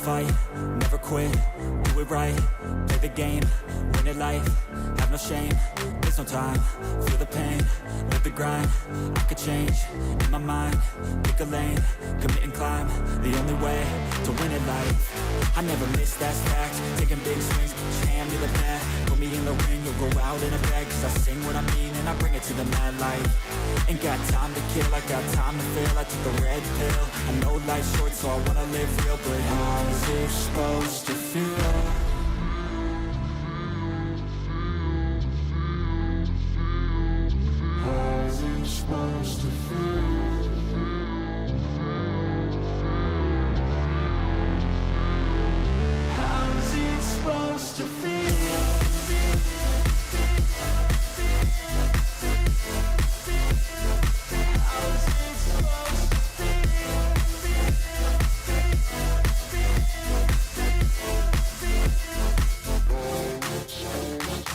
fight, never quit, do it right, play the game, win it life, have no shame, there's no time, feel the pain, live the grind, I could change, in my mind, pick a lane, commit and climb, the only way to win it life, I never miss, that's fact, taking big swings, put your hand to the bat, put me in the ring, you'll go out in a bag, cause I sing what I mean and I bring it to the mad light, ain't got time to kill, I got time to feel, I took a red pill, I know life's short so I wanna live real, but how's it supposed to feel? How's it supposed to feel? How's it supposed to feel?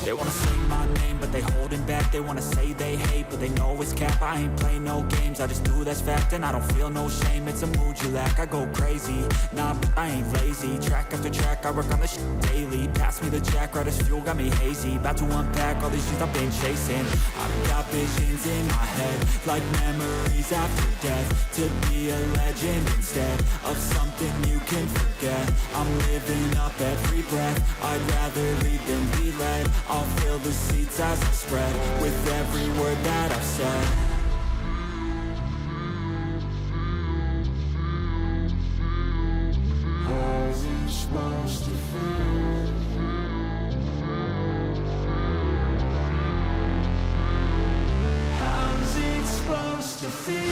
They wanna say my name, but they holding back. They wanna say they hate, but they know it's cap. I ain't play no games, I just do that's fact. And I don't feel no shame, it's a mood you lack. I go crazy, nah, but I ain't lazy. Track after track, I work on this shit daily. Pass me the jack, right as fuel, got me hazy. About to unpack all these things I've been chasing. I've got visions in my head, like memories after death. To be a legend instead of something you can forget. I'm living up every breath, I'd rather lead than be led. I'll fill the seats as I spread with every word that I've said. How's it supposed to feel? How's it supposed to feel?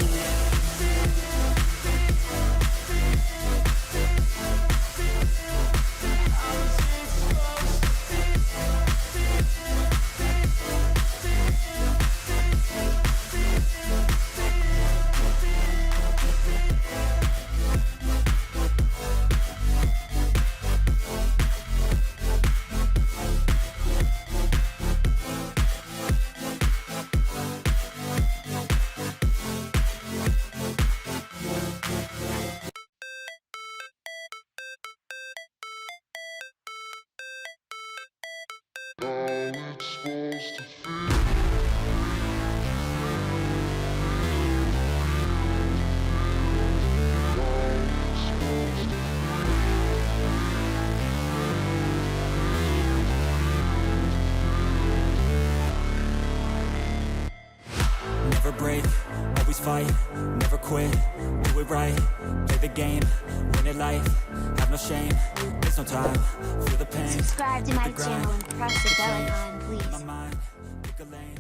Never break, always fight, never quit, do it right, play the game, win it life, have no shame, there's no time, feel the pain. Subscribe to my channel and press the bell icon, please. My mind, pick a lane.